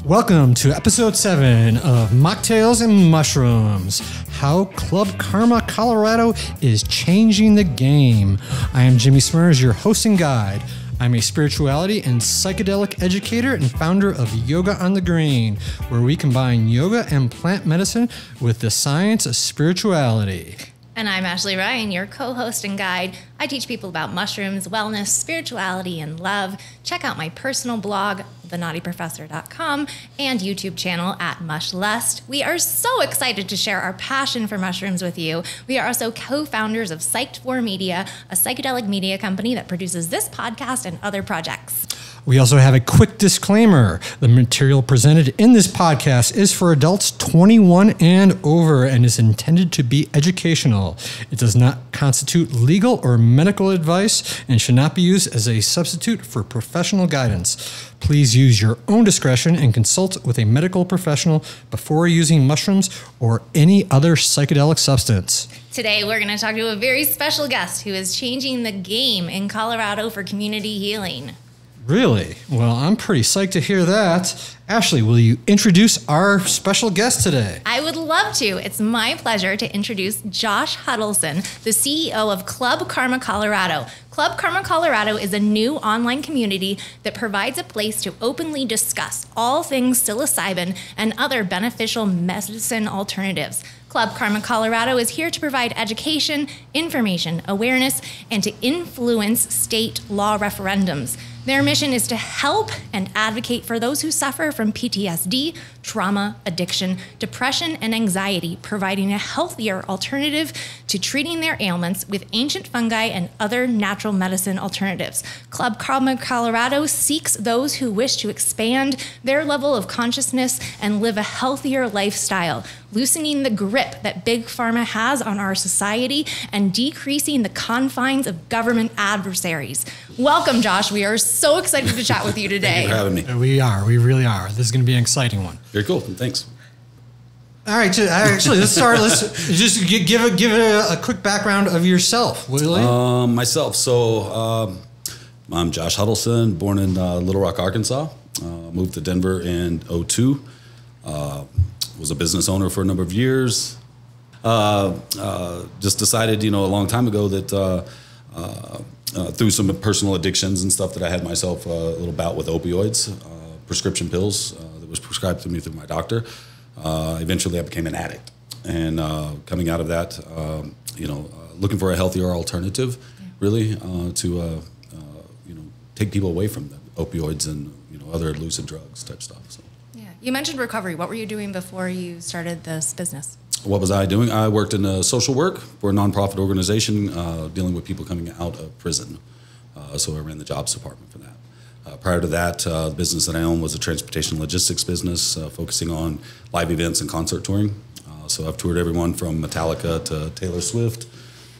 Welcome to episode 7 of Mocktails and Mushrooms, how Club Karma Colorado is changing the game. I am Jimmy Smurs, your host and guide. I'm a spirituality and psychedelic educator and founder of Yoga on the Green, where we combine yoga and plant medicine with the science of spirituality. And I'm Ashley Ryan, your co-host and guide. I teach people about mushrooms, wellness, spirituality, and love. Check out my personal blog, thenaughtyprofessor.com, and YouTube channel at Mushlust. We are so excited to share our passion for mushrooms with you. We are also co-founders of Psyched4 Media, a psychedelic media company that produces this podcast and other projects. We also have a quick disclaimer. The material presented in this podcast is for adults 21 and over and is intended to be educational. It does not constitute legal or medical advice and should not be used as a substitute for professional guidance. Please use your own discretion and consult with a medical professional before using mushrooms or any other psychedelic substance. Today, we're going to talk to a very special guest who is changing the game in Colorado for community healing. Really? Well, I'm pretty psyched to hear that. Ashley, will you introduce our special guest today? I would love to. It's my pleasure to introduce Josh Huddleston, the CEO of Club Karma Colorado. Club Karma Colorado is a new online community that provides a place to openly discuss all things psilocybin and other beneficial medicine alternatives. Club Karma Colorado is here to provide education, information, awareness, and to influence state law referendums. Their mission is to help and advocate for those who suffer from PTSD, trauma, addiction, depression, and anxiety, providing a healthier alternative to treating their ailments with ancient fungi and other natural medicine alternatives. Club Karma Colorado seeks those who wish to expand their level of consciousness and live a healthier lifestyle, loosening the grip that Big Pharma has on our society and decreasing the confines of government adversaries. Welcome, Josh. We are so excited to chat with you today. Thank you for having me. We are. We really are. This is going to be an exciting one. Very cool. Thanks. All right. Actually, let's start. Let's just give a quick background of yourself, will you? Myself. So I'm Josh Huddleston, born in Little Rock, Arkansas. Moved to Denver in 2002. Was a business owner for a number of years. Just decided, a long time ago that through some personal addictions and stuff that I had myself a little bout with opioids, prescription pills that was prescribed to me through my doctor. Eventually I became an addict. And coming out of that, looking for a healthier alternative, really, to take people away from the opioids and, other illicit drugs type stuff. So. Yeah. You mentioned recovery. What were you doing before you started this business? What was I doing? I worked in social work for a nonprofit organization dealing with people coming out of prison. So I ran the jobs department for that. Prior to that, the business that I owned was a transportation logistics business focusing on live events and concert touring. So I've toured everyone from Metallica to Taylor Swift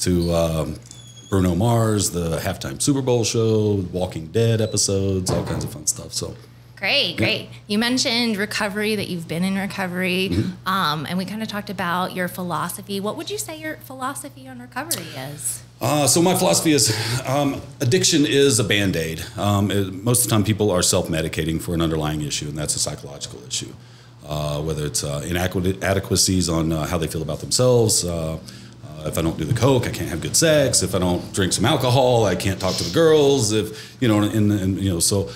to Bruno Mars, the halftime Super Bowl show, Walking Dead episodes, all kinds of fun stuff. So. Great. You mentioned recovery, that you've been in recovery, and we kind of talked about your philosophy. What would you say your philosophy on recovery is? So my philosophy is addiction is a Band-Aid. Most of the time people are self-medicating for an underlying issue, and that's a psychological issue. Whether it's inadequacies on how they feel about themselves. If I don't do the coke, I can't have good sex. If I don't drink some alcohol, I can't talk to the girls. So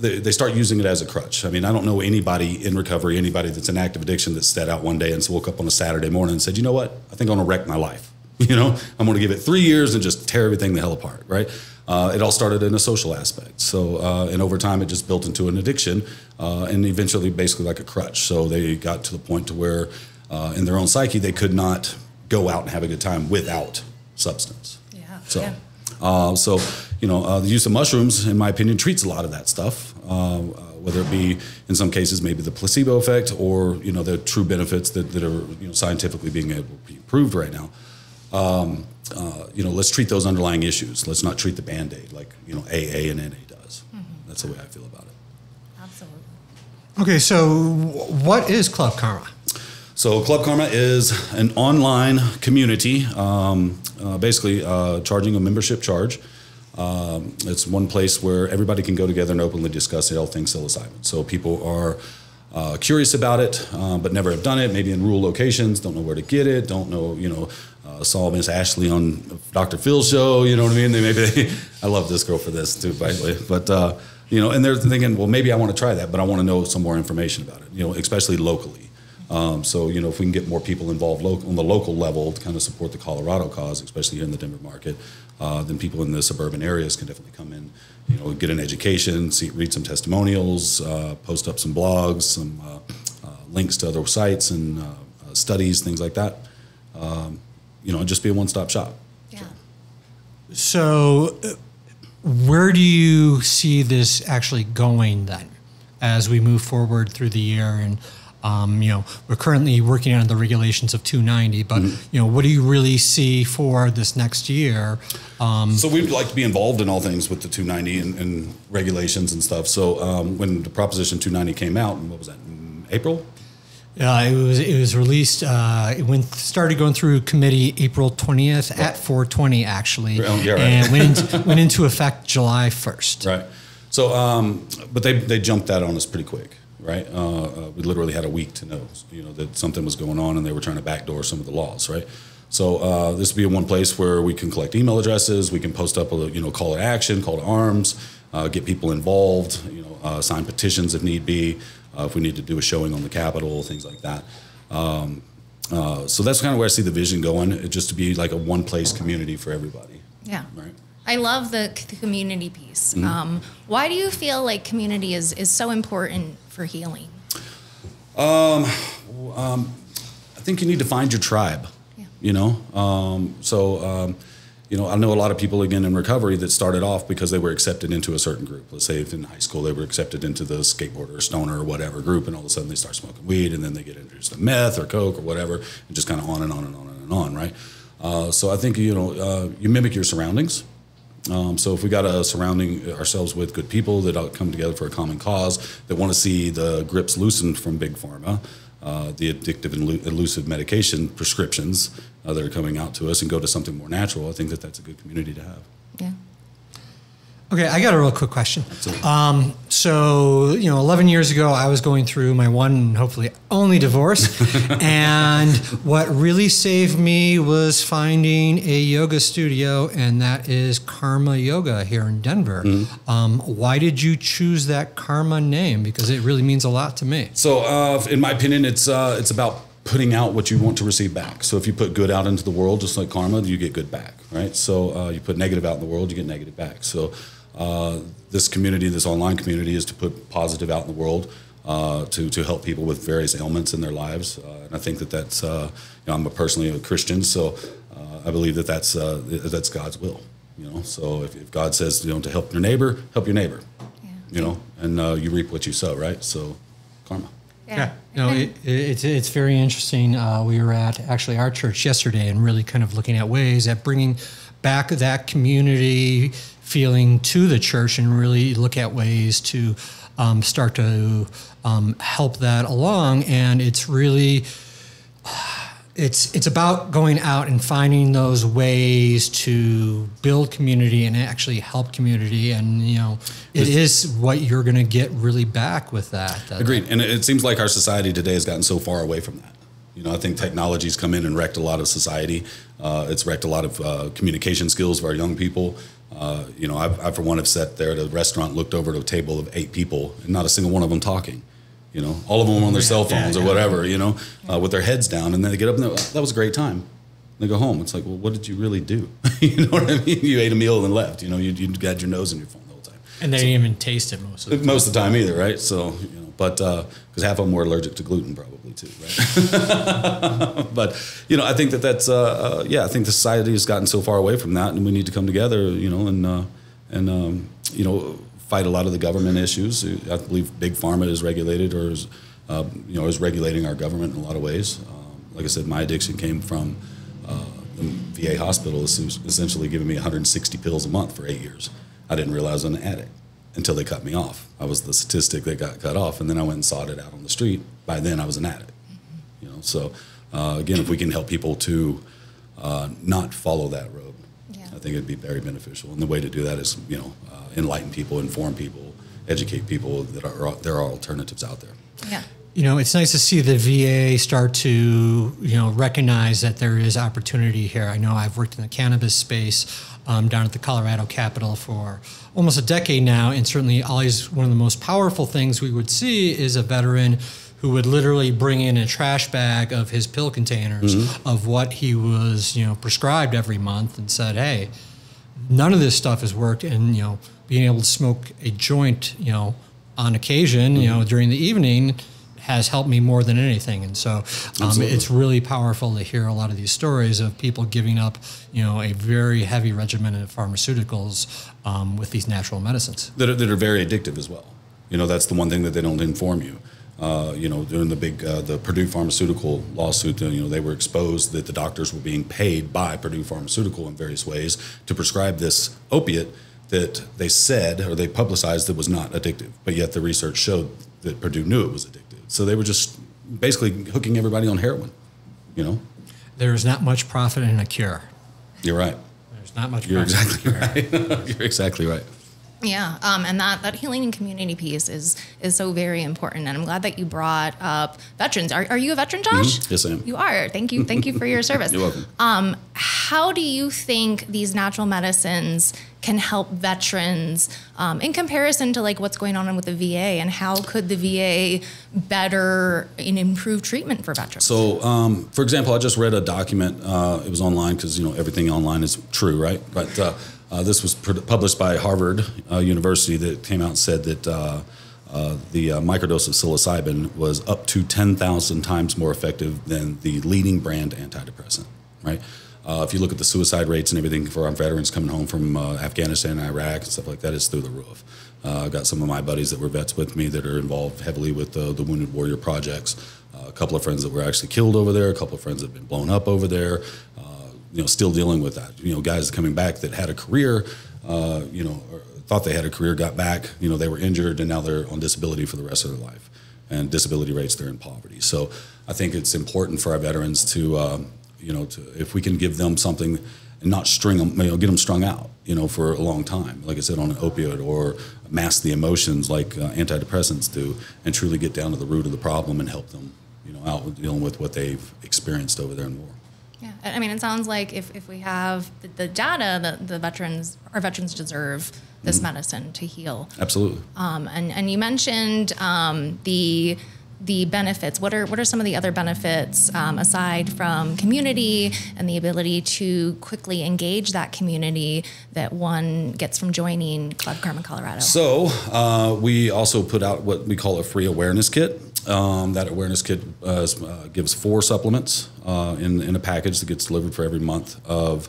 they start using it as a crutch. I mean, I don't know anybody in recovery, anybody that's in active addiction that sat out one day and woke up on a Saturday morning and said, you know what, I think I'm gonna wreck my life. I'm gonna give it 3 years and just tear everything the hell apart, right? It all started in a social aspect. So, and over time it just built into an addiction and eventually basically like a crutch. So they got to the point to where in their own psyche, they could not go out and have a good time without substance. Yeah. So, the use of mushrooms, in my opinion, treats a lot of that stuff, whether it be, in some cases, maybe the placebo effect or, the true benefits that are, scientifically being able to be proved right now. Let's treat those underlying issues. Let's not treat the Band-Aid like, AA and NA does. Mm-hmm. That's the way I feel about it. Absolutely. Okay, so what is Club Karma? So Club Karma is an online community, basically charging a membership charge It's one place where everybody can go together and openly discuss all things psilocybin. So people are curious about it, but never have done it, maybe in rural locations, don't know where to get it, don't know, saw Miss Ashley on Dr. Phil's show, you know what I mean? I love this girl for this too, by the way. But, and they're thinking, well, maybe I want to try that, but I want to know some more information about it, especially locally. So, if we can get more people involved on the local level to kind of support the Colorado cause, especially here in the Denver market, then people in the suburban areas can definitely come in, get an education, read some testimonials, post up some blogs, some links to other sites and studies, things like that. Just be a one-stop shop. Yeah. So where do you see this actually going then as we move forward through the year? And, we're currently working on the regulations of 290, but, what do you really see for this next year? So we'd like to be involved in all things with the 290 and regulations and stuff. So when the Proposition 290 came out, what was that, in April? It was released. Started going through committee April 20th at 4:20 actually, yeah, right. And went into effect July 1st. Right. So, but they jumped that on us pretty quick, right? We literally had a week to know, that something was going on, and they were trying to backdoor some of the laws, right? So this would be one place where we can collect email addresses, we can post up a call to action, call to arms, get people involved, sign petitions if need be. If we need to do a showing on the Capitol, things like that. So that's kind of where I see the vision going, just to be like a one-place community for everybody. Yeah. Right. I love the community piece. Mm-hmm. Why do you feel like community is so important for healing? I think you need to find your tribe, I know a lot of people, again, in recovery that started off because they were accepted into a certain group. Let's say if in high school they were accepted into the skateboarder or stoner or whatever group, and all of a sudden they start smoking weed, and then they get introduced to meth or coke or whatever, and just kind of on and on and on and on, right? So I think, you mimic your surroundings. So if we got to surrounding ourselves with good people that all come together for a common cause, that want to see the grips loosened from big pharma, the addictive and elusive medication prescriptions that are coming out to us, and go to something more natural, I think that's a good community to have. Yeah. Okay, I got a real quick question. So, 11 years ago, I was going through my one and hopefully only divorce. And what really saved me was finding a yoga studio, and that is Karma Yoga here in Denver. Mm-hmm. Why did you choose that Karma name? Because it really means a lot to me. So, in my opinion, it's about putting out what you want to receive back. So if you put good out into the world, just like karma, you get good back, right? So you put negative out in the world, you get negative back. So this community, this online community, is to put positive out in the world, to help people with various ailments in their lives. And I think that's, I'm personally a Christian, so I believe that's God's will. So if God says, to help your neighbor, and you reap what you sow, right? So karma. Yeah. It's very interesting. We were at actually our church yesterday and really kind of looking at ways at bringing back that community feeling to the church, and really look at ways to start to help that along. And it's really, it's about going out and finding those ways to build community and actually help community. And, it is what you're going to get really back with that. Agreed. And it seems like our society today has gotten so far away from that. I think technology's come in and wrecked a lot of society. It's wrecked a lot of communication skills of our young people. I for one have sat there at a restaurant, looked over at a table of 8 people, and not a single one of them talking. All of them on their cell phones or whatever, with their heads down, and then they get up and that was a great time. They go home. It's like, well, what did you really do? You know what I mean? You ate a meal and then left. You had your nose in your phone the whole time. And they didn't even taste it most of the time. Most of the time either, right? So, but because half of them were allergic to gluten probably too, right? But, I think that's, I think the society has gotten so far away from that, and we need to come together, and fight a lot of the government issues. I believe big pharma is regulated, or is regulating our government in a lot of ways. Like I said, my addiction came from the VA hospital, essentially giving me 160 pills a month for 8 years. I didn't realize I was an addict until they cut me off. I was the statistic that got cut off, and then I went and sought it out on the street. By then, I was an addict. So again, if we can help people to not follow that road, I think it'd be very beneficial. And the way to do that is, enlighten people, inform people, educate people that there are alternatives out there. Yeah. It's nice to see the VA start to, recognize that there is opportunity here. I know I've worked in the cannabis space down at the Colorado Capitol for almost a decade now, and certainly always one of the most powerful things we would see is a veteran who would literally bring in a trash bag of his pill containers of what he was, prescribed every month, and said, hey, none of this stuff has worked, and, being able to smoke a joint, on occasion, during the evening has helped me more than anything. And so it's really powerful to hear a lot of these stories of people giving up, a very heavy regimen of pharmaceuticals with these natural medicines. That are very addictive as well. That's the one thing that they don't inform you. During the Purdue Pharmaceutical lawsuit, they were exposed that the doctors were being paid by Purdue Pharmaceutical in various ways to prescribe this opiate that they said, or they publicized, that was not addictive. But yet the research showed that Purdue knew it was addictive. So they were just basically hooking everybody on heroin, There's not much profit in a cure. You're right. There's not much You're profit exactly right. You're exactly right. Yeah, and that healing and community piece is so very important, and I'm glad that you brought up veterans. Are you a veteran, Josh? Mm-hmm. Yes, I am. You are. Thank you for your service. You're welcome. How do you think these natural medicines can help veterans in comparison to like what's going on with the VA, and how could the VA better and improve treatment for veterans? So, for example, I just read a document. It was online because everything online is true, right? But this was published by Harvard University that came out and said that the microdose of psilocybin was up to 10,000 times more effective than the leading brand antidepressant, right? If you look at the suicide rates and everything for our veterans coming home from Afghanistan and Iraq and stuff like that, it's through the roof. I've got some of my buddies that were vets with me that are involved heavily with the Wounded Warrior projects. A couple of friends that were actually killed over there, a couple of friends that have been blown up over there. Still dealing with that. Guys coming back that had a career, or thought they had a career, got back, they were injured, and now they're on disability for the rest of their life. And disability rates, they're in poverty. So I think it's important for our veterans to if we can give them something and not string them, get them strung out, for a long time, like I said, on an opioid, or mask the emotions like antidepressants do, and truly get down to the root of the problem and help them, out with dealing with what they've experienced over there in war. Yeah, I mean, it sounds like if we have the data, that our veterans deserve this medicine to heal. Absolutely. And you mentioned the benefits. What are some of the other benefits aside from community and the ability to quickly engage that community that one gets from joining Club Karma Colorado? So we also put out what we call a free awareness kit. That awareness kit gives 4 supplements in a package that gets delivered for every month of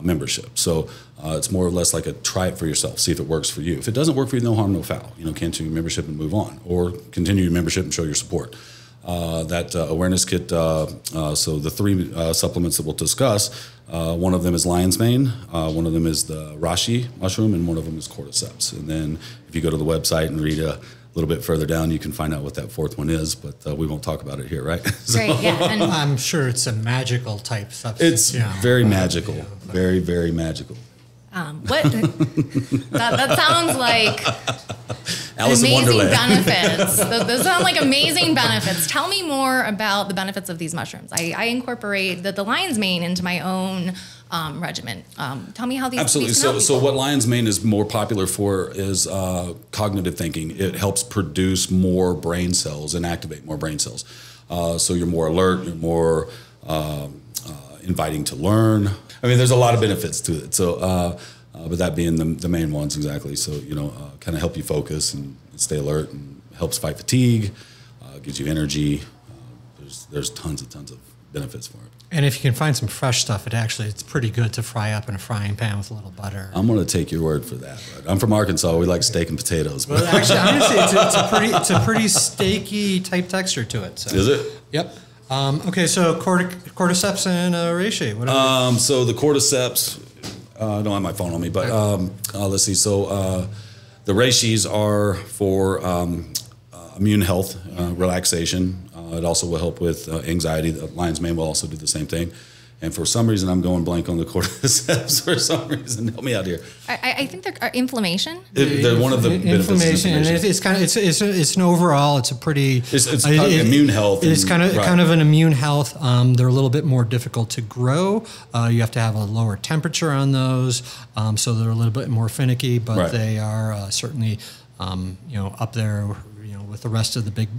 membership. So it's more or less like a try it for yourself, see if it works for you. If it doesn't work for you, no harm, no foul. Cancel your membership and move on, or continue your membership and show your support. That awareness kit, so the 3 supplements that we'll discuss, one of them is lion's mane, one of them is the reishi mushroom, and one of them is cordyceps. And then if you go to the website and read a little bit further down, you can find out what that 4th one is, but we won't talk about it here, right? Great, yeah. And I'm sure it's a magical type substance. It's very magical, very, very magical. What? that sounds like Alice in amazing Wonderland. benefits. Those sound like amazing benefits. Tell me more about the benefits of these mushrooms. I incorporate the lion's mane into my own regimen. Tell me how these Absolutely. These can help So people. what lion's mane is more popular for is cognitive thinking. It helps produce more brain cells and activate more brain cells. So you're more alert, you're more inviting to learn. I mean, there's a lot of benefits to it. So, but that being the main ones, exactly. So, kind of help you focus and stay alert, and helps fight fatigue, gives you energy. There's tons of benefits for it. And if you can find some fresh stuff, it's pretty good to fry up in a frying pan with a little butter. I'm going to take your word for that. Right? I'm from Arkansas. We like steak and potatoes. Well, actually, I'm going to say it's a pretty steaky type texture to it. So. Is it? Yep. Okay, so cordyceps and reishi. So the cordyceps, I don't have my phone on me, but let's see. So the reishis are for immune health, relaxation. It also will help with anxiety. The lion's mane will also do the same thing. And for some reason, I'm going blank on the cordyceps for some reason. Help me out here. I think they're inflammation. They're one of the inflammation, and it's an overall. It's a pretty. It's immune health. It's kind of an immune health. They're a little bit more difficult to grow. You have to have a lower temperature on those, so they're a little bit more finicky. But they are certainly, up there, with the rest of the big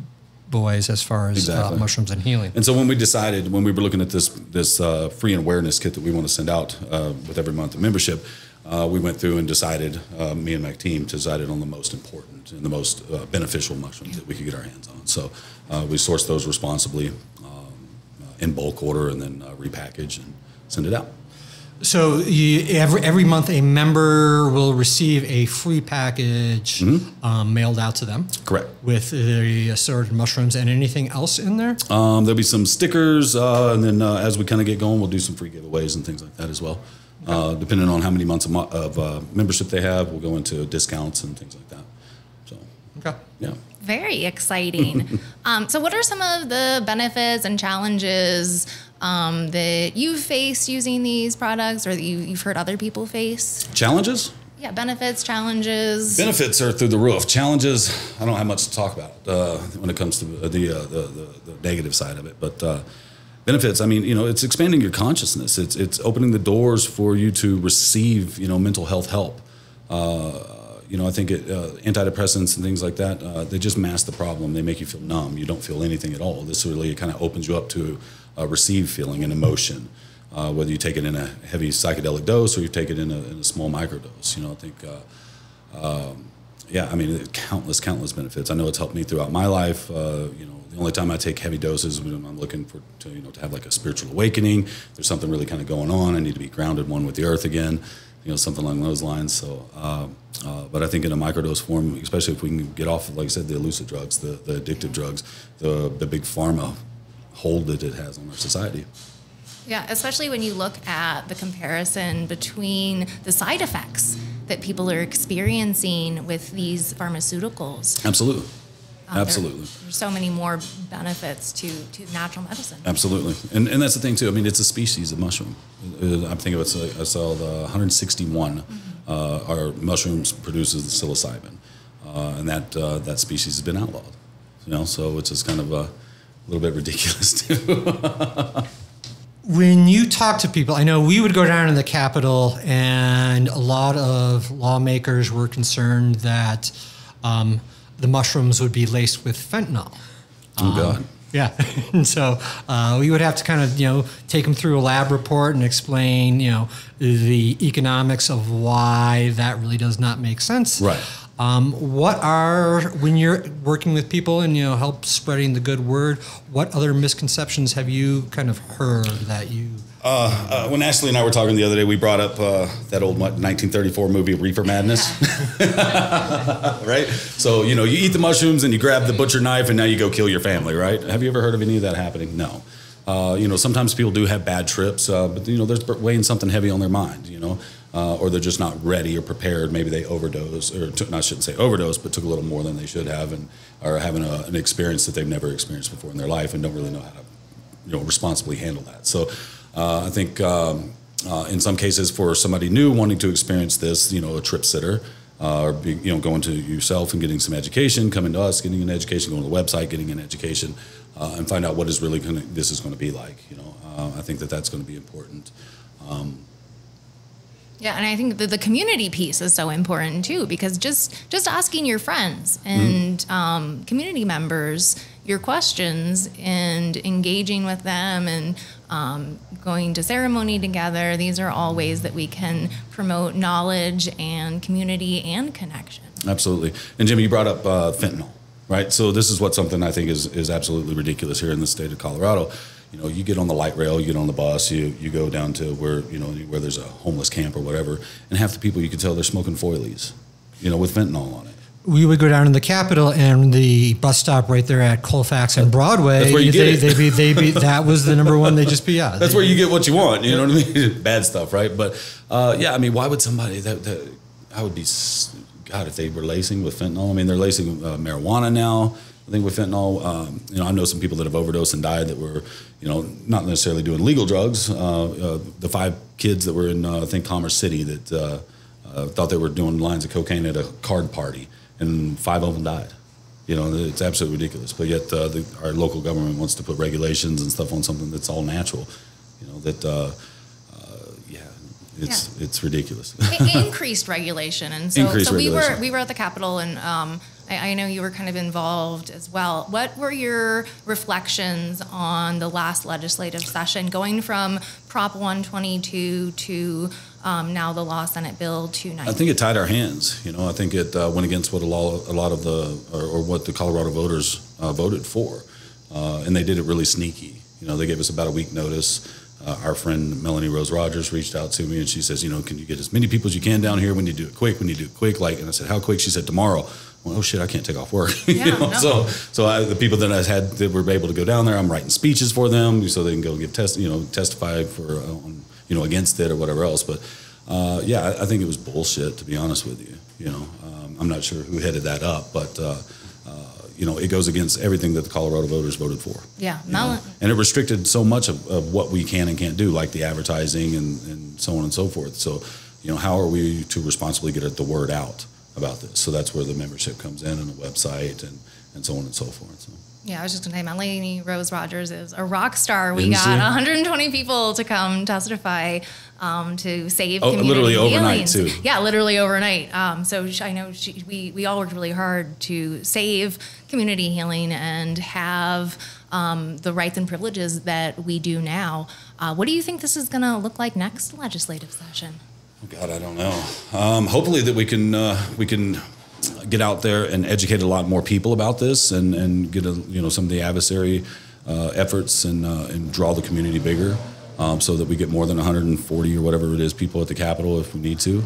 boys as far as mushrooms and healing. And so when we were looking at this free and awareness kit that we want to send out with every month of membership, we went through and decided, me and my team decided on the most important and the most beneficial mushrooms that we could get our hands on. So we sourced those responsibly in bulk order and then repackage and send it out. So every month a member will receive a free package mailed out to them. Correct. With the assorted mushrooms and anything else in there? There'll be some stickers, and then as we kind of get going, we'll do some free giveaways and things like that as well. Okay. Depending on how many months of membership they have, we'll go into discounts and things like that. So, okay. Yeah. Very exciting. So what are some of the benefits and challenges that you've faced using these products, or that you've heard other people face? Challenges? Yeah, benefits, challenges. Benefits are through the roof. Challenges, I don't have much to talk about when it comes to the negative side of it. But benefits, I mean, it's expanding your consciousness. It's opening the doors for you to receive, mental health help. I think antidepressants and things like that, they just mask the problem. They make you feel numb. You don't feel anything at all. This really kind of opens you up to receive feeling and emotion, whether you take it in a heavy psychedelic dose or you take it in a small microdose. I think, countless benefits. I know it's helped me throughout my life. The only time I take heavy doses when I'm looking to have like a spiritual awakening. There's something really kind of going on. I need to be grounded, one with the earth again. Something along those lines. So, but I think in a microdose form, especially if we can get off, like I said, the illicit drugs, the addictive drugs, the big pharma hold that it has on our society. Yeah, especially when you look at the comparison between the side effects that people are experiencing with these pharmaceuticals. Absolutely. Absolutely. There's so many more benefits to natural medicine. Absolutely. And that's the thing, too. I mean, it's a species of mushroom. I'm thinking of I saw the 161 our mushrooms produces the psilocybin. And that species has been outlawed. So it's just kind of a little bit ridiculous, too. When you talk to people, I know we would go down in the Capitol, and a lot of lawmakers were concerned that the mushrooms would be laced with fentanyl. Oh, God. Yeah. And so we would have to kind of, take them through a lab report and explain, the economics of why that really does not make sense. Right. When you're working with people and, help spreading the good word, what other misconceptions have you kind of heard that you... When Ashley and I were talking the other day, we brought up that old 1934 movie, Reefer Madness. Right? So, you eat the mushrooms and you grab the butcher knife and now you go kill your family, right? Have you ever heard of any of that happening? No. Sometimes people do have bad trips, but, they're weighing something heavy on their mind, or they're just not ready or prepared. Maybe they overdose, I shouldn't say overdose, but took a little more than they should have, and are having an experience that they've never experienced before in their life and don't really know how to, responsibly handle that. So I think in some cases for somebody new wanting to experience this, a trip sitter, or going to yourself and getting some education, coming to us, getting an education, going to the website, getting an education, and find out what is really this is going to be like. I think that's going to be important. Yeah, and I think the community piece is so important too, because just asking your friends and community members your questions and engaging with them and going to ceremony together, these are all ways that we can promote knowledge and community and connection. Absolutely. And Jimmy, you brought up fentanyl, right? So this is something I think is absolutely ridiculous here in the state of Colorado. You get on the light rail, you get on the bus, you go down to where there's a homeless camp or whatever, and half the people you can tell they're smoking foilies, with fentanyl on it. We would go down to the Capitol, and the bus stop right there at Colfax and Broadway. That's where you get it. That was the number one. That's where you get what you want. You know what I mean? Bad stuff, right? But why would somebody I would be, God, if they were lacing with fentanyl. I mean, they're lacing marijuana now. I think with fentanyl, I know some people that have overdosed and died that were, not necessarily doing legal drugs. The 5 kids that were in, I think, Commerce City that thought they were doing lines of cocaine at a card party, and 5 of them died. It's absolutely ridiculous. But yet our local government wants to put regulations and stuff on something that's all natural. It's ridiculous. Increased regulation, and so we were at the Capitol, and I know you were kind of involved as well. What were your reflections on the last legislative session, going from Prop 122 to now the law Senate Bill 290? I think it tied our hands. I think it went against what a lot of what the Colorado voters voted for, and they did it really sneaky. They gave us about a week notice. Our friend Melanie Rose Rogers reached out to me, and she says, can you get as many people as you can down here? When you do it quick, and I said, how quick? She said, tomorrow. Well, oh shit, I can't take off work. So the people that I had that were able to go down there, I'm writing speeches for them so they can go give testify for against it or whatever else. But I think it was bullshit, to be honest with you. I'm not sure who headed that up, but it goes against everything that the Colorado voters voted for. Yeah, and it restricted so much of what we can and can't do, like the advertising and so on and so forth. So, how are we to responsibly get the word out about this? So that's where the membership comes in, and the website and so on and so forth. So. Yeah, I was just going to say, Melanie Rose Rogers is a rock star. We got 120 people to come testify to save community literally healings. Overnight, too. Yeah, literally overnight. So I know we all worked really hard to save community healing and have the rights and privileges that we do now. What do you think this is going to look like next legislative session? Oh, God, I don't know. Hopefully that we can get out there and educate a lot more people about this, and get some of the adversary efforts and draw the community bigger, so that we get more than 140 or whatever it is people at the Capitol if we need to.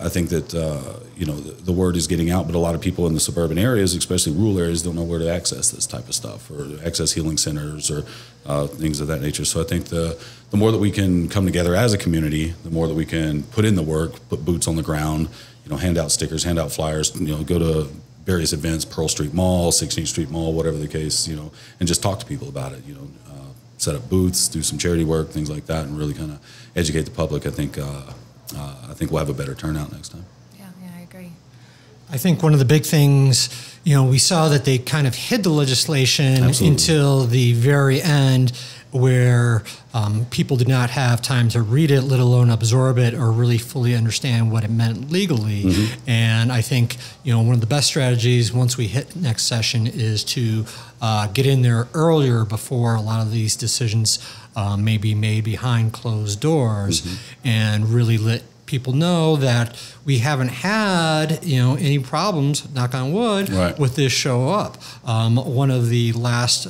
I think that the word is getting out, but a lot of people in the suburban areas, especially rural areas, don't know where to access this type of stuff, or access healing centers or things of that nature. So I think the more that we can come together as a community, the more that we can put in the work, put boots on the ground, hand out stickers, hand out flyers, go to various events, Pearl Street Mall, 16th Street Mall, whatever the case, and just talk to people about it, set up booths, do some charity work, things like that, and really kind of educate the public. I think we'll have a better turnout next time. Yeah, I agree. I think one of the big things, we saw that they kind of hid the legislation until the very end, where people did not have time to read it, let alone absorb it or really fully understand what it meant legally. Mm-hmm. And I think, one of the best strategies once we hit next session is to get in there earlier, before a lot of these decisions may be made behind closed doors, mm-hmm. and really let people know that we haven't had, any problems, knock on wood, right. with this show up. One of the last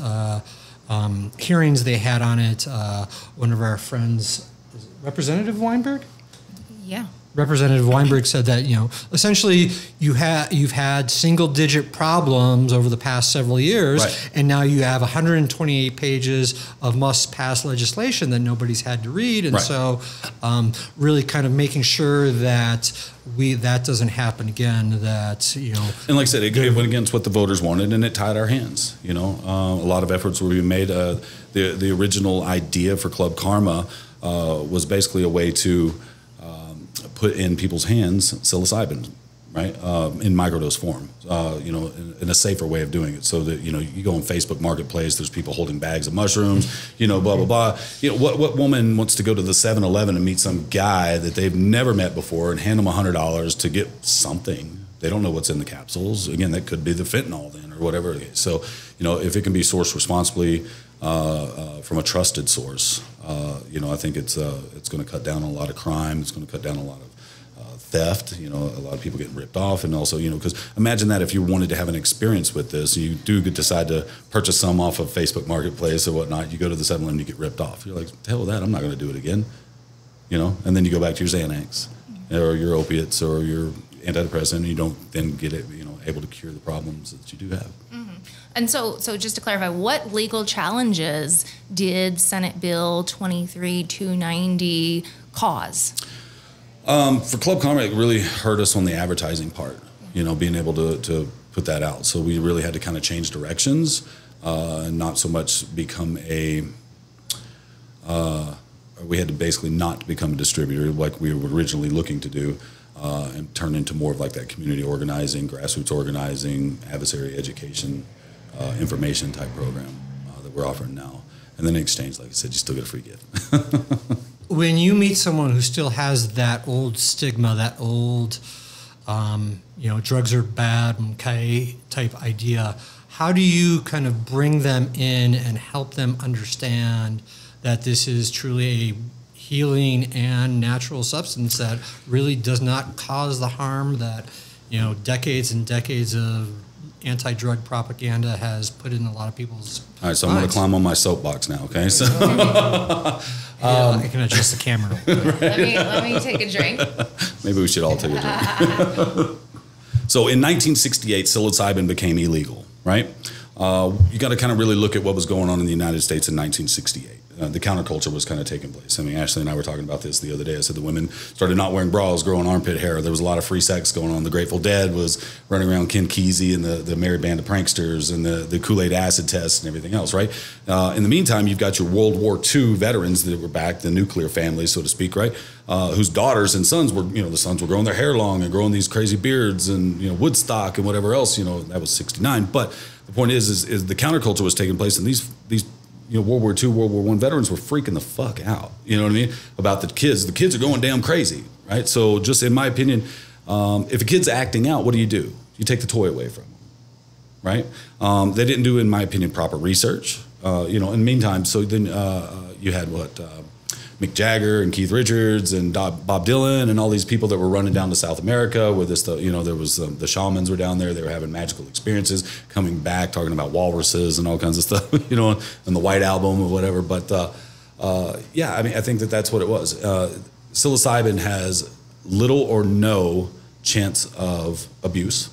hearings they had on it, one of our friends, Representative Weinberg? Yeah. Representative Weinberg said that, essentially you've had single-digit problems over the past several years, right. and now you have 128 pages of must-pass legislation that nobody's had to read, and right. so really kind of making sure that that doesn't happen again. That And like I said, it went against what the voters wanted, and it tied our hands. A lot of efforts were being made. The original idea for Club Karma was basically a way to put in people's hands psilocybin, right, in microdose form, in a safer way of doing it, so that, you go on Facebook Marketplace, there's people holding bags of mushrooms, blah, blah, blah. What woman wants to go to the 7-Eleven and meet some guy that they've never met before and hand them $100 to get something? They don't know what's in the capsules. Again, that could be the fentanyl then, or whatever it is. So, if it can be sourced responsibly from a trusted source, I think it's going to cut down on a lot of crime. It's going to cut down on a lot of theft. A lot of people getting ripped off, and also, because imagine that if you wanted to have an experience with this, you do decide to purchase some off of Facebook Marketplace or whatnot. You go to the 7-Eleven, you get ripped off. You're like, the hell with that. I'm not going to do it again. And then you go back to your Xanax or your opiates or your antidepressant, and you don't then get it, able to cure the problems that you do have. Mm-hmm. And so just to clarify, what legal challenges did Senate Bill 23-290 cause? For Club Karma, it really hurt us on the advertising part. Being able to put that out. So we really had to kind of change directions and not so much become we had to basically not become a distributor like we were originally looking to do, and turn into more of like that community organizing, grassroots organizing, adversary education, information type program that we're offering now. And then in exchange, like I said, you still get a free gift. When you meet someone who still has that old stigma, that old, drugs are bad, okay, type idea, how do you kind of bring them in and help them understand that this is truly a healing and natural substance that really does not cause the harm that, decades and decades of anti-drug propaganda has put in a lot of people's All right, so I'm going to climb on my soapbox now, okay? So I can adjust the camera. Let me take a drink. Maybe we should all take a drink. So in 1968, psilocybin became illegal, right? You got to kind of really look at what was going on in the United States in 1968. The counterculture was kind of taking place. I mean, Ashley and I were talking about this the other day. I said the women started not wearing bras, growing armpit hair. There was a lot of free sex going on. The Grateful Dead was running around Ken Kesey and the Merry Band of Pranksters and the Kool-Aid acid tests and everything else, right? In the meantime, you've got your World War II veterans that were back, the nuclear families, so to speak, right? Whose daughters and sons were, the sons were growing their hair long and growing these crazy beards and, Woodstock and whatever else, that was 69. But the point is the counterculture was taking place, and these World War II, World War I veterans were freaking the fuck out. You know what I mean? About the kids. The kids are going damn crazy, right? So just in my opinion, if a kid's acting out, what do? You take the toy away from them, right? They didn't do, in my opinion, proper research. In the meantime, so then you had Mick Jagger and Keith Richards and Bob Dylan and all these people that were running down to South America where there was the shamans were down there. They were having magical experiences, coming back, talking about walruses and all kinds of stuff, and the White Album or whatever. But I think that's what it was. Psilocybin has little or no chance of abuse,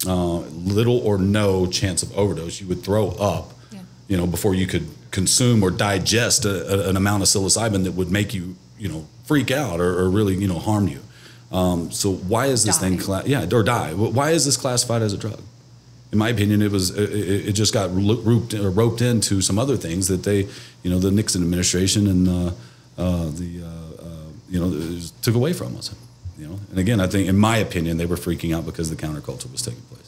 little or no chance of overdose. You would throw up, before you could consume or digest an amount of psilocybin that would make you, freak out or really, harm you. So why is this thing, or die? Why is this classified as a drug? In my opinion, it just got roped into some other things that they, the Nixon administration and took away from us. And again, I think in my opinion, they were freaking out because the counterculture was taking place.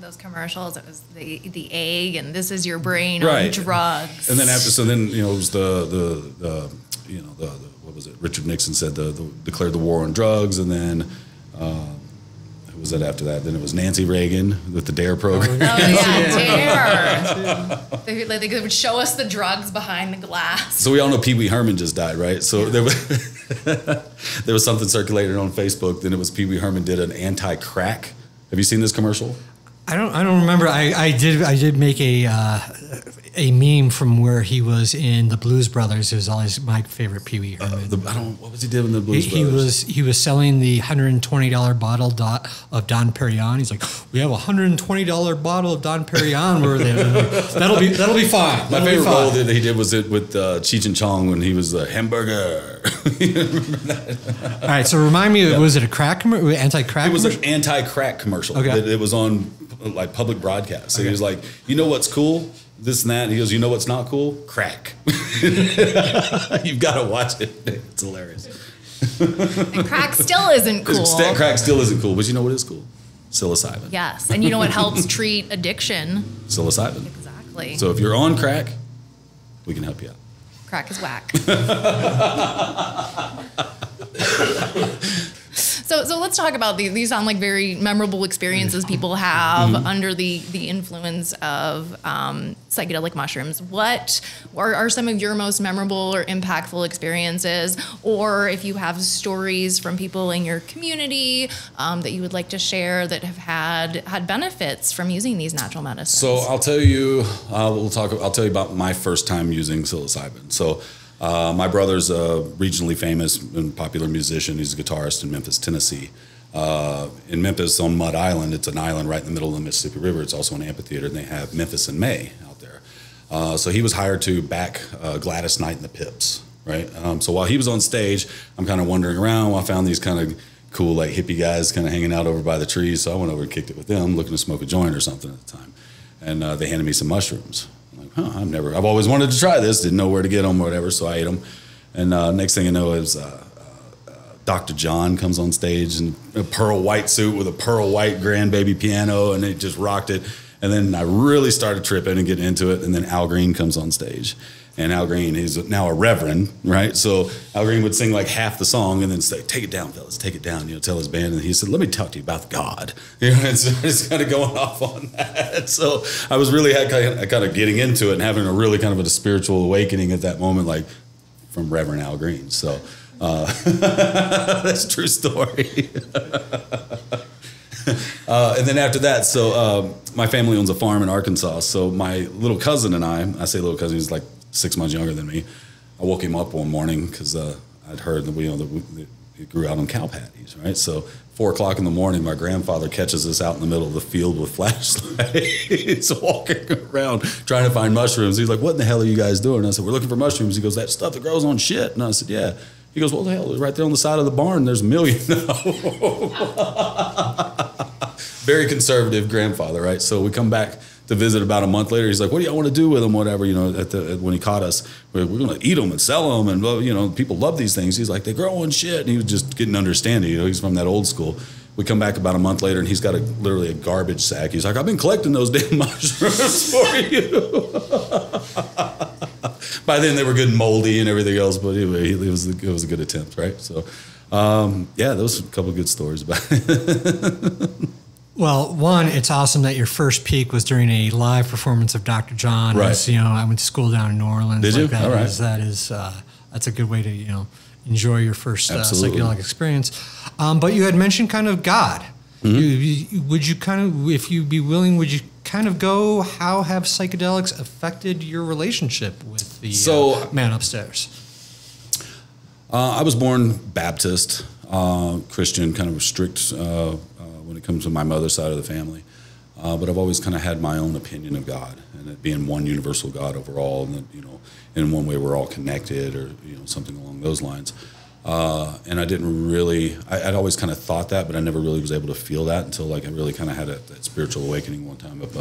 Those commercials, it was the egg and this is your brain right. on drugs. And then it was the what was it? Richard Nixon said declared the war on drugs, and then who was that after that? Then it was Nancy Reagan with the DARE program. DARE. They would show us the drugs behind the glass. So we all know Pee Wee Herman just died, right? So there was something circulated on Facebook. Then it was Pee Wee Herman did an anti-crack. Have you seen this commercial? I don't remember. I did make a meme from where he was in the Blues Brothers. It was always my favorite Pee Wee Herman. What was he doing in the Blues Brothers? He was selling the $120 bottle of Dom Perignon. He's like, we have a $120 bottle of Dom Perignon. That'll be fine. My favorite role that he did was with Cheech and Chong when he was the hamburger. Remember that? All right, so remind me, was it a crack anti-crack? It was an anti-crack commercial. Okay. It was on like public broadcast. So he was like, what's cool? This and that. And he goes, what's not cool? Crack. You've got to watch it. It's hilarious. And crack still isn't cool. Crack still isn't cool. But you know what is cool? Psilocybin. Yes. And you know what helps treat addiction? Psilocybin. Exactly. So if you're on crack, we can help you out. Crack is whack. So let's talk about these. These sound like very memorable experiences people have under the influence of psychedelic mushrooms. What are some of your most memorable or impactful experiences? Or if you have stories from people in your community that you would like to share that have had benefits from using these natural medicines? So I'll tell you. I'll tell you about my first time using psilocybin. So. My brother's a regionally famous and popular musician. He's a guitarist in Memphis, Tennessee. In Memphis, on Mud Island, it's an island right in the middle of the Mississippi River. It's also an amphitheater, and they have Memphis in May out there. So he was hired to back Gladys Knight and the Pips, right? So while he was on stage, I'm kind of wandering around. I found these kind of cool, like hippie guys kind of hanging out over by the trees. So I went over and kicked it with them, looking to smoke a joint or something at the time. And they handed me some mushrooms. I'm like, I've always wanted to try this, didn't know where to get them or whatever, so I ate them. And next thing I know is Dr. John comes on stage in a pearl white suit with a pearl white grandbaby piano, and it just rocked it. And then I really started tripping and getting into it. And then Al Green comes on stage. And Al Green, he's now a reverend, right? So Al Green would sing like half the song and then say, "Take it down, fellas, take it down," tell his band. And he said, "Let me talk to you about God." And so it's kind of going off on that. So I was really kind of getting into it and having a really kind of a spiritual awakening at that moment, like from Reverend Al Green. So that's a true story. And then after that, so my family owns a farm in Arkansas. So my little cousin and I say little cousin, he's like 6 months younger than me. I woke him up one morning because I'd heard that he grew out on cow patties, right? So 4 o'clock in the morning, my grandfather catches us out in the middle of the field with flashlights, walking around trying to find mushrooms. He's like, "What in the hell are you guys doing?" And I said, "We're looking for mushrooms." He goes, "That stuff that grows on shit." And I said, "Yeah." He goes, "Well, the hell, right there on the side of the barn, there's a million." Very conservative grandfather, right? So we come back to visit about a month later. He's like, "What do y'all want to do with them?" Whatever, when he caught us, we're going to eat them and sell them. And, people love these things. He's like, "They grow on shit." And he was just getting understanding. He's from that old school. We come back about a month later and he's got literally a garbage sack. He's like, "I've been collecting those damn mushrooms for you." By then they were good and moldy and everything else. But anyway, it was a good attempt, right? So, those are a couple of good stories about it. Well, one, it's awesome that your first peak was during a live performance of Dr. John. Right. As, I went to school down in New Orleans. Did you? That all right. That's a good way to, enjoy your first psychedelic experience. But you had mentioned kind of God. Mm-hmm. Would you kind of, if you'd be willing, would you kind of go, how have psychedelics affected your relationship with the man upstairs? I was born Baptist, Christian, kind of strict when it comes to my mother's side of the family. But I've always kind of had my own opinion of God, and it being one universal God overall, and that, in one way we're all connected, or something along those lines. And I didn't really, I'd always kind of thought that, but I never really was able to feel that until I really kind of had that spiritual awakening one time out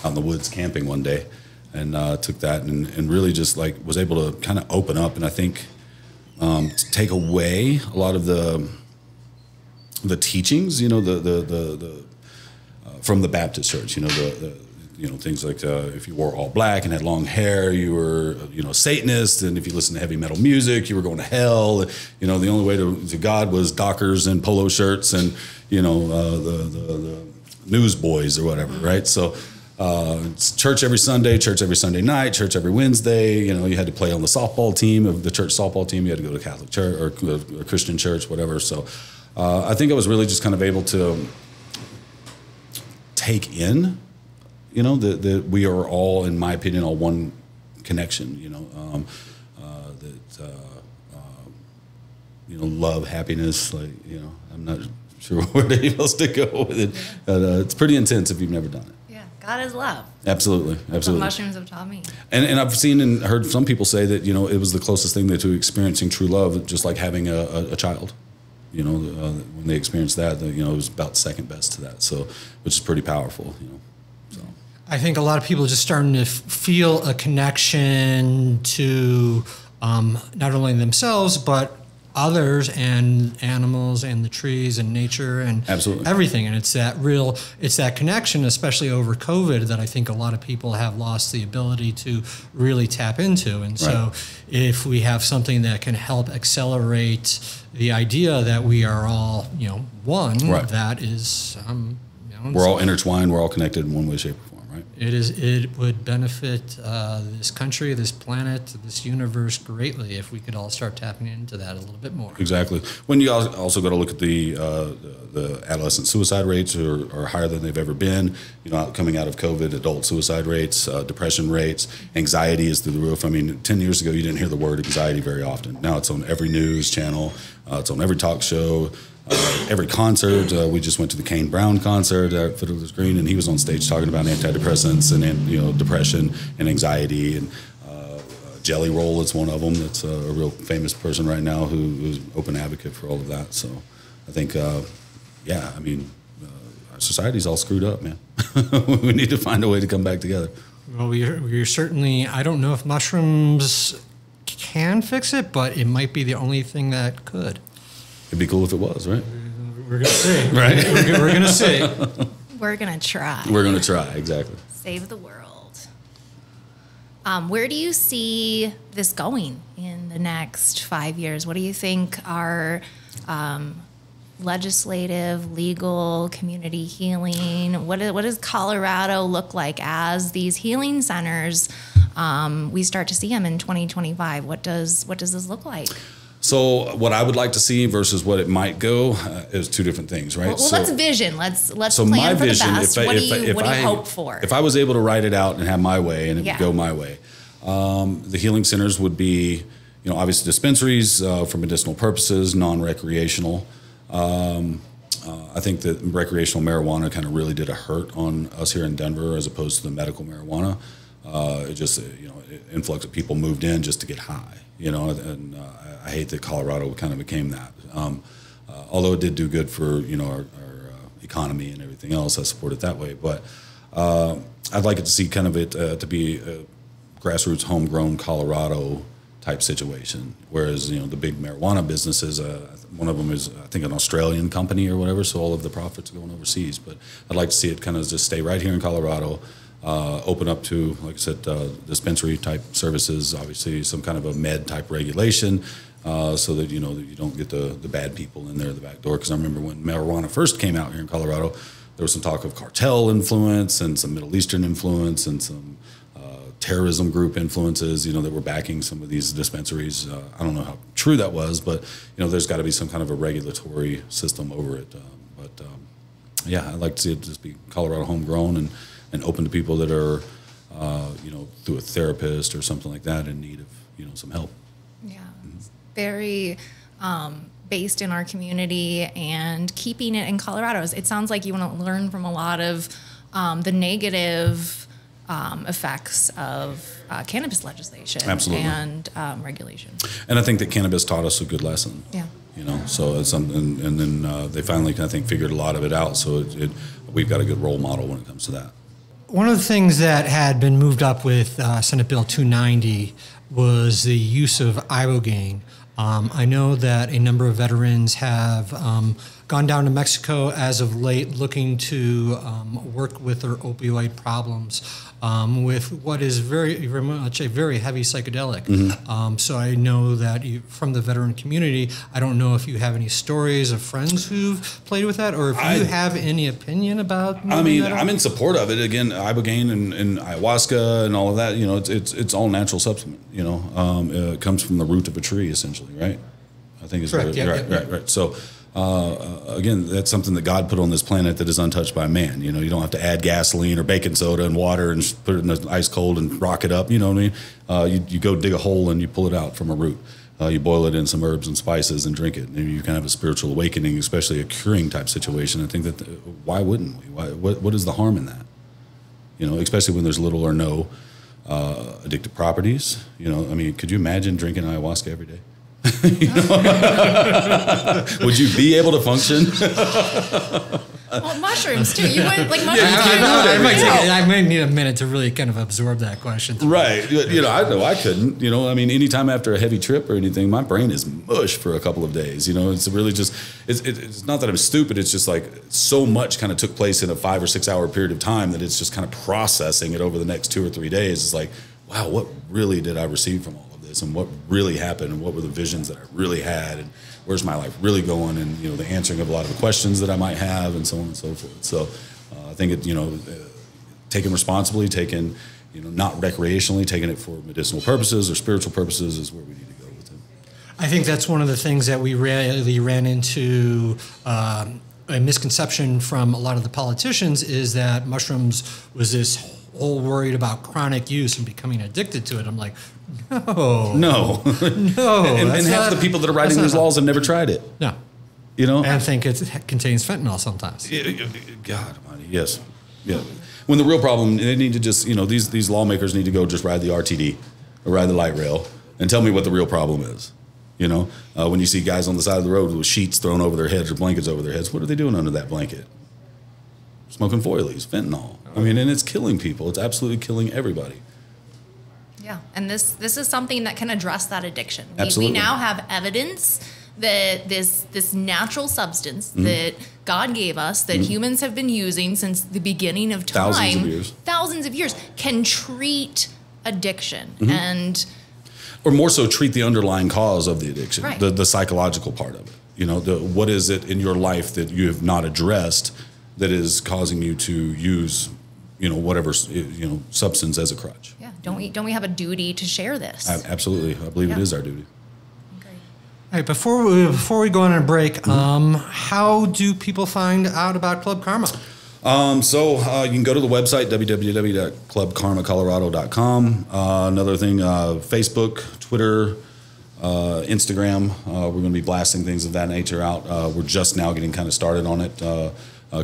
in the woods camping one day, and took that and really just was able to kind of open up, and I think to take away a lot of the teachings, from the Baptist church, things like if you wore all black and had long hair, you were, a Satanist, and if you listened to heavy metal music, you were going to hell. The only way to God was Dockers and polo shirts and, the newsboys or whatever, right? So it's church every Sunday night, church every Wednesday. You had to play on the softball team of the church softball team. You had to go to Catholic church or a Christian church, whatever. So I think I was really just kind of able to take in, that we are all, in my opinion, all one connection, love, happiness, I'm not sure where else to go with it. But, it's pretty intense if you've never done it. Yeah, God is love. Absolutely. That's what mushrooms have taught me. And I've seen and heard some people say that, it was the closest thing to experiencing true love, just like having a child. When they experienced that, it was about second best to that. So, which is pretty powerful, So I think a lot of people are just starting to feel a connection to not only themselves, but others and animals and the trees and nature and Absolutely. Everything. And it's that connection, especially over COVID, that I think a lot of people have lost the ability to really tap into. And so if we have something that can help accelerate the idea that we are all, one, that is, we're all intertwined, we're all connected in one way, shape, or form, right? It would benefit this country, this planet, this universe greatly if we could all start tapping into that a little bit more. Exactly. When you also got to look at the adolescent suicide rates are higher than they've ever been. Coming out of COVID, adult suicide rates, depression rates, anxiety is through the roof. I mean, 10 years ago, you didn't hear the word anxiety very often. Now it's on every news channel. It's on every talk show. Every concert. We just went to the Kane Brown concert at Fiddler's Green, and he was on stage talking about antidepressants and depression and anxiety. And Jelly Roll is one of them. That's a real famous person right now who's open advocate for all of that. So I think, yeah, I mean, our society's all screwed up, man. We need to find a way to come back together. Well, we're certainly, I don't know if mushrooms can fix it, but it might be the only thing that could. It'd be cool if it was, right? We're going to see. Right? We're going to see. We're going to try. We're going to try, exactly. Save the world. Where do you see this going in the next 5 years? What do you think are legislative, legal, community healing? What does Colorado look like as these healing centers? We start to see them in 2025. What does this look like? So what I would like to see versus what it might go is two different things, right? Well, let's vision. Let's so plan my for vision, the best. What do you hope for? If I was able to write it out and have my way and it would go my way, the healing centers would be, obviously dispensaries for medicinal purposes, non-recreational. I think that recreational marijuana kind of really did a hurt on us here in Denver as opposed to the medical marijuana. It just, influx of people moved in just to get high, and I hate that Colorado kind of became that. Although it did do good for, our economy and everything else, I support it that way. But I'd like it to see kind of it to be a grassroots, homegrown Colorado type situation. Whereas, the big marijuana businesses, one of them is, I think, an Australian company or whatever, so all of the profits are going overseas. But I'd like to see it kind of just stay right here in Colorado, open up to, like I said, dispensary type services, obviously some kind of a med type regulation, so that, that you don't get the bad people in there the back door. Because I remember when marijuana first came out here in Colorado, there was some talk of cartel influence and some Middle Eastern influence and some terrorism group influences, that were backing some of these dispensaries. I don't know how true that was, but, there's got to be some kind of a regulatory system over it. Yeah, I'd like to see it just be Colorado homegrown and open to people that are, through a therapist or something like that in need of, some help. Yeah, it's very based in our community and keeping it in Colorado. It sounds like you want to learn from a lot of the negative effects of cannabis legislation. Absolutely. And regulation. And I think that cannabis taught us a good lesson. Yeah. So it's something, and then they finally, I think, figured a lot of it out. So we've got a good role model when it comes to that. One of the things that had been moved up with Senate Bill 290 was the use of ibogaine. I know that a number of veterans have gone down to Mexico as of late looking to work with their opioid problems with what is very, very much a very heavy psychedelic. Mm-hmm. So I know that from the veteran community, I don't know if you have any stories of friends who've played with that, or if you have any opinion about. I'm in support of it. Again, ibogaine and ayahuasca and all of that. It's all natural supplement. It comes from the root of a tree, essentially, right? I think it's correct. Right. So. Again, that's something that God put on this planet that is untouched by man. You don't have to add gasoline or baking soda and water and put it in the ice cold and rock it up. You know what I mean? You go dig a hole and you pull it out from a root. You boil it in some herbs and spices and drink it. And you can have a spiritual awakening, especially a curing type situation. I think that why wouldn't we? What is the harm in that? Especially when there's little or no addictive properties. Could you imagine drinking ayahuasca every day? Would you be able to function? Well, mushrooms too. You went like mushrooms. I might need a minute to really kind of absorb that question. Right. I know I couldn't. Anytime after a heavy trip or anything, my brain is mush for a couple of days. It's really just. It's not that I'm stupid. It's just like so much kind of took place in a 5 or 6 hour period of time that it's just kind of processing it over the next 2 or 3 days. It's like, wow, what really did I receive from all of this, and what really happened, and what were the visions that I really had, and where's my life really going, and the answering of a lot of the questions that I might have, and so on and so forth. So I think it, taken responsibly, taken not recreationally, taking it for medicinal purposes or spiritual purposes is where we need to go with it. I think that's one of the things that we really ran into. A misconception from a lot of the politicians is that mushrooms was this whole worried about chronic use and becoming addicted to it. I'm like, no. And half the people that are writing these laws have never tried it. No. And think it contains fentanyl sometimes. God almighty, yes. Yeah. When the real problem, they need to just, these lawmakers need to go just ride the RTD or ride the light rail and tell me what the real problem is. When you see guys on the side of the road with sheets thrown over their heads or blankets over their heads, what are they doing under that blanket? Smoking foilies, fentanyl. And it's killing people. It's absolutely killing everybody. Yeah, and this is something that can address that addiction. Absolutely. We now have evidence that this natural substance that God gave us, that humans have been using since the beginning of time, thousands of years, can treat addiction and... Or more so, treat the underlying cause of the addiction, right. the psychological part of it. What is it in your life that you have not addressed that is causing you to use, whatever, substance as a crutch? Yeah. Don't we have a duty to share this? Absolutely. I believe it is our duty. Great. All right. Before we go on a break, how do people find out about Club Karma? So you can go to the website, www.clubkarmacolorado.com. Another thing, Facebook, Twitter, Instagram. We're going to be blasting things of that nature out. We're just now getting kind of started on it.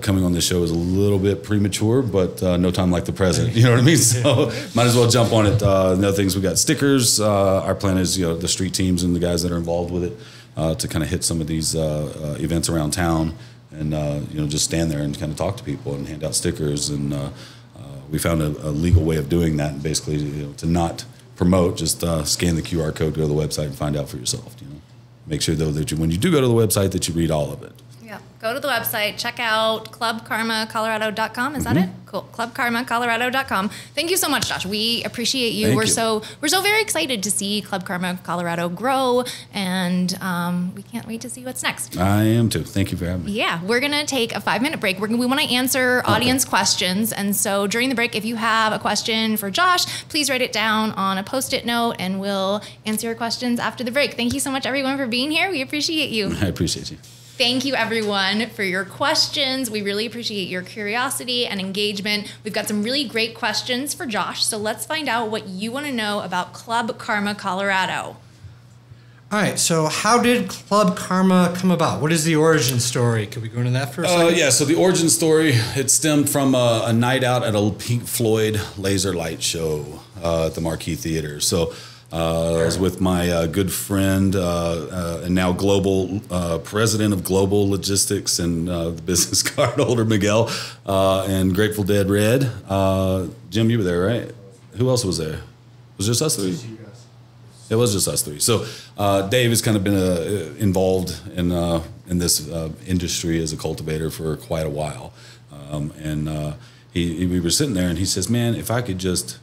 Coming on this show is a little bit premature, but no time like the present. You know what I mean? So might as well jump on it. Another things, we got stickers. Our plan is, the street teams and the guys that are involved with it to kind of hit some of these events around town. And, just stand there and kind of talk to people and hand out stickers. And we found a legal way of doing that. And basically, to not promote, just scan the QR code, go to the website and find out for yourself. Make sure, though, that when you do go to the website, that you read all of it. Yeah. Go to the website. Check out clubkarmacolorado.com. Is that it? Cool. Clubkarmacolorado.com. Thank you so much, Josh. We appreciate you. We're so very excited to see Club Karma Colorado grow, and we can't wait to see what's next. I am too. Thank you for having me. Yeah, we're gonna take a 5-minute break. We want to answer audience questions, and so during the break, if you have a question for Josh, please write it down on a Post-it note, and we'll answer your questions after the break. Thank you so much, everyone, for being here. We appreciate you. I appreciate you. Thank you, everyone, for your questions. We really appreciate your curiosity and engagement. We've got some really great questions for Josh, so let's find out what you want to know about Club Karma Colorado. All right, so how did Club Karma come about? What is the origin story? Could we go into that for a second? Yeah, so the origin story, it stemmed from a night out at a Pink Floyd laser light show at the Marquee Theater. So I was with my good friend and now global president of Global Logistics and the business card holder, Miguel, and Grateful Dead Red. Jim, you were there, right? Who else was there? Was it just us three? It was just us three. So Dave has kind of been involved in this industry as a cultivator for quite a while. We were sitting there and he says, man, if I could just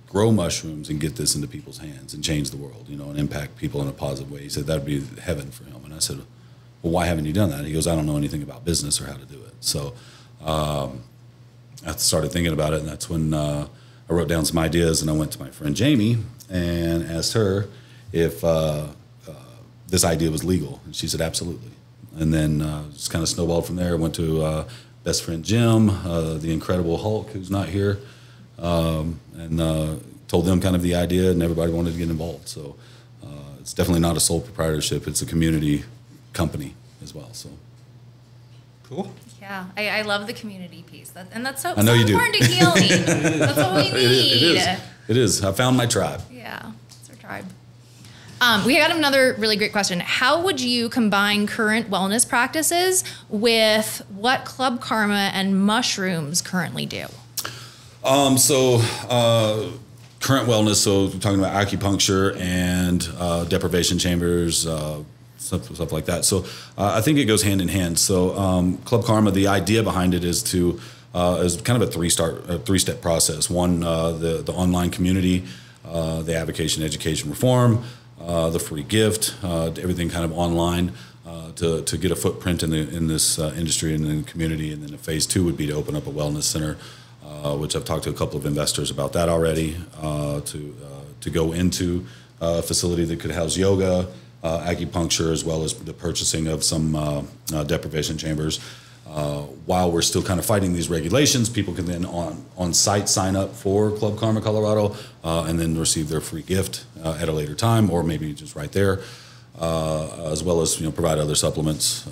grow mushrooms and get this into people's hands and change the world, and impact people in a positive way. He said that'd be heaven for him. And I said, well, why haven't you done that? He goes, I don't know anything about business or how to do it. So I started thinking about it, and that's when I wrote down some ideas, and I went to my friend Jamie and asked her if this idea was legal. And she said, absolutely. And then just kind of snowballed from there. I went to best friend Jim, the Incredible Hulk, who's not here, and told them kind of the idea, and everybody wanted to get involved. So it's definitely not a sole proprietorship. It's a community company as well. So cool. Yeah, I love the community piece. And that's so do. important to healing. That's what we need. It is. I found my tribe. Yeah, it's our tribe. We got another really great question. How would you combine current wellness practices with what Club Karma and mushrooms currently do? Current wellness, so we're talking about acupuncture and deprivation chambers, stuff like that. So I think it goes hand in hand. So Club Karma, the idea behind it is to is kind of a three-step process. One, the online community, the advocacy and education reform, the free gift, everything kind of online to get a footprint in this industry and in the community. And then phase 2 would be to open up a wellness center, which I've talked to a couple of investors about that already, to go into a facility that could house yoga, acupuncture, as well as the purchasing of some deprivation chambers. While we're still kind of fighting these regulations, people can then on site sign up for Club Karma Colorado and then receive their free gift at a later time, or maybe just right there, as well as provide other supplements,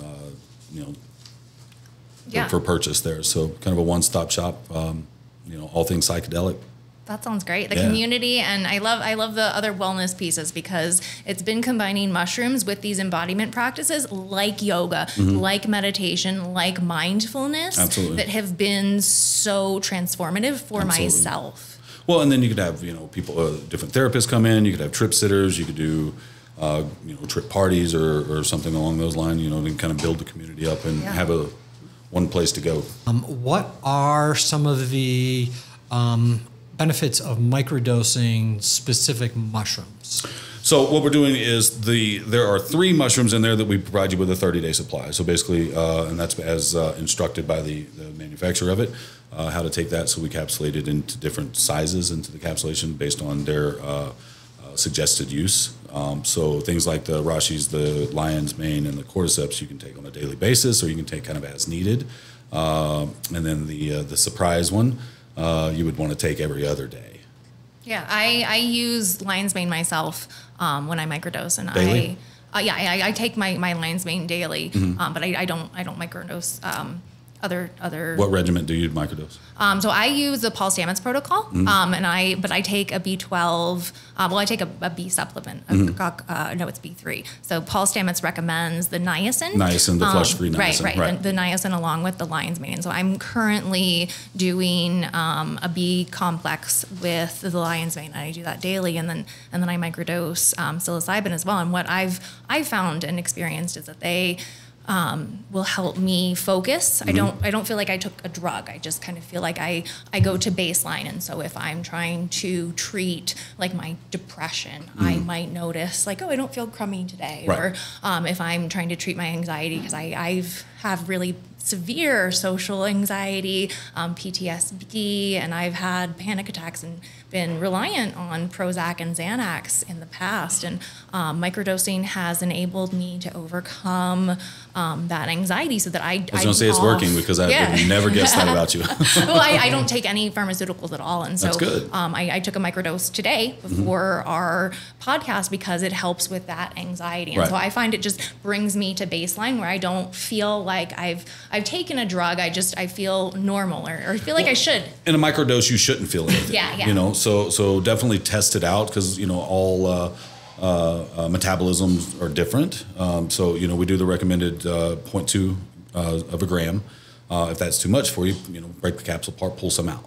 for purchase there. So kind of a one-stop shop, all things psychedelic. That sounds great. The community, and I love the other wellness pieces because it's been combining mushrooms with these embodiment practices like yoga, like meditation, like mindfulness that have been so transformative for myself. Well, and then you could have, people, different therapists come in. You could have trip sitters. You could do, trip parties or something along those lines, and kind of build the community up and have one place to go. What are some of the benefits of microdosing specific mushrooms? So what we're doing is there are 3 mushrooms in there that we provide you with a 30-day supply. So basically, and that's as instructed by the manufacturer of it, how to take that. So we capsulate it into different sizes into the capsulation based on their suggested use. So things like the Rashi's, the lion's mane, and the cordyceps you can take on a daily basis, or you can take kind of as needed. And then the surprise one, you would want to take every other day. Yeah, I use lion's mane myself when I microdose, and daily? I take my lion's mane daily, but I don't microdose other. What regimen do you microdose? So I use the Paul Stamets protocol, and I take a B12. I take a B supplement. No, it's B3. So Paul Stamets recommends the niacin. Niacin, the flush-free niacin. Right. The niacin along with the lion's mane. So I'm currently doing a B complex with the lion's mane. I do that daily, and then I microdose psilocybin as well. And what I've found and experienced is that they will help me focus. I don't feel like I took a drug. I just kind of feel like I go to baseline. And so if I'm trying to treat like my depression, I might notice like, oh, I don't feel crummy today. Right. Or if I'm trying to treat my anxiety, because I've have really severe social anxiety, PTSD, and I've had panic attacks and been reliant on Prozac and Xanax in the past. And microdosing has enabled me to overcome that anxiety so that I was going to say it's working because I would never guess that about you. Well, I don't take any pharmaceuticals at all. And so that's good. I took a microdose today before our podcast because it helps with that anxiety. And so I find it just brings me to baseline where I don't feel like I've taken a drug. I feel normal or I feel like I should. In a microdose, you shouldn't feel anything. Yeah. So definitely test it out because, all metabolisms are different. So, we do the recommended 0.2 of a gram. If that's too much for you, break the capsule apart, pull some out,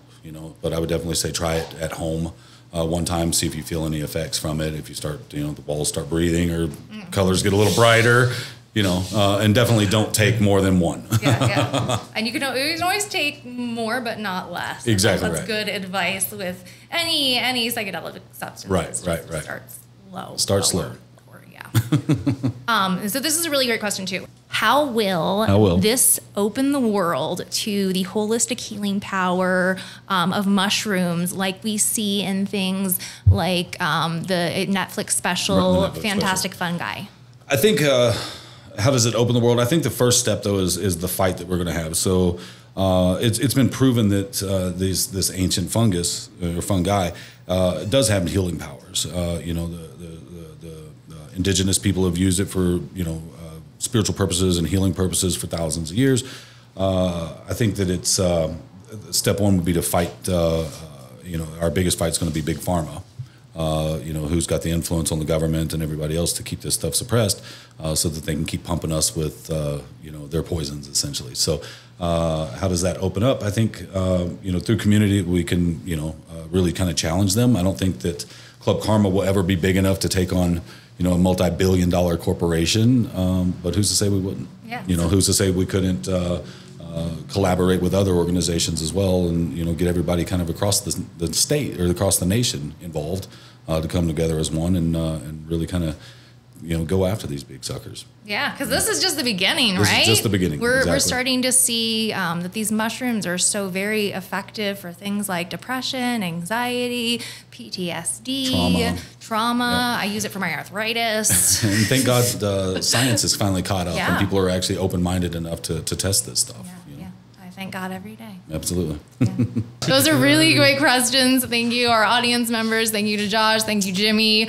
But I would definitely say try it at home one time, see if you feel any effects from it. If you start, the walls start breathing or colors get a little brighter, and definitely don't take more than one. Yeah. And you can always take more, but not less. Exactly. That's good advice with any psychedelic substance. Right. Start slow. So this is a really great question too. How will this open the world to the holistic healing power of mushrooms, like we see in things like the Netflix special, Fantastic Fungi? I think. How does it open the world? I think the first step, though, is the fight that we're going to have. So it's been proven that this ancient fungus or fungi does have healing powers. The indigenous people have used it for spiritual purposes and healing purposes for thousands of years. I think that it's step one would be to fight. Our biggest fight is going to be big pharma. Who's got the influence on the government and everybody else to keep this stuff suppressed so that they can keep pumping us with, their poisons, essentially. So how does that open up? I think, through community, we can, really kind of challenge them. I don't think that Club Karma will ever be big enough to take on, a multi-billion-dollar corporation. But who's to say we wouldn't? Yeah. Who's to say we couldn't collaborate with other organizations as well and, get everybody kind of across the state or across the nation involved to come together as one and really kind of, go after these big suckers. Yeah, because this is just the beginning, right? This is just the beginning. We're starting to see that these mushrooms are so very effective for things like depression, anxiety, PTSD, trauma. I use it for my arthritis. And thank God science has finally caught up and people are actually open-minded enough to test this stuff. Thank God every day. Absolutely. Those are really great questions. Thank you, our audience members. Thank you to Josh. Thank you, Jimmy,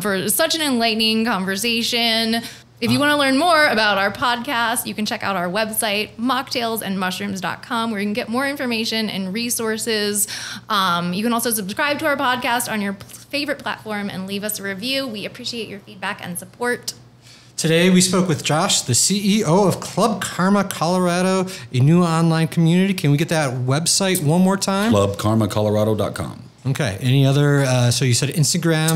for such an enlightening conversation. If you want to learn more about our podcast, you can check out our website, mocktailsandmushrooms.com, where you can get more information and resources. You can also subscribe to our podcast on your favorite platform and leave us a review. We appreciate your feedback and support. Today, we spoke with Josh, the CEO of Club Karma Colorado, a new online community. Can we get that website one more time? clubkarmacolorado.com. Okay. Any other, so you said Instagram,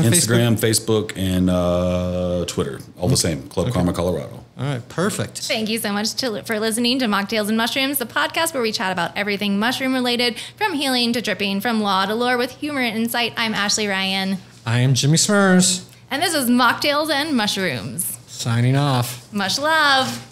Facebook, and Twitter. All the same. Club Karma Colorado. All right. Perfect. Thank you so much for listening to Mocktails and Mushrooms, the podcast where we chat about everything mushroom related, from healing to dripping, from law to lore, with humor and insight. I'm Ashley Ryan. I am Jimmy Smurs. And this is Mocktails and Mushrooms. Signing off. Much love.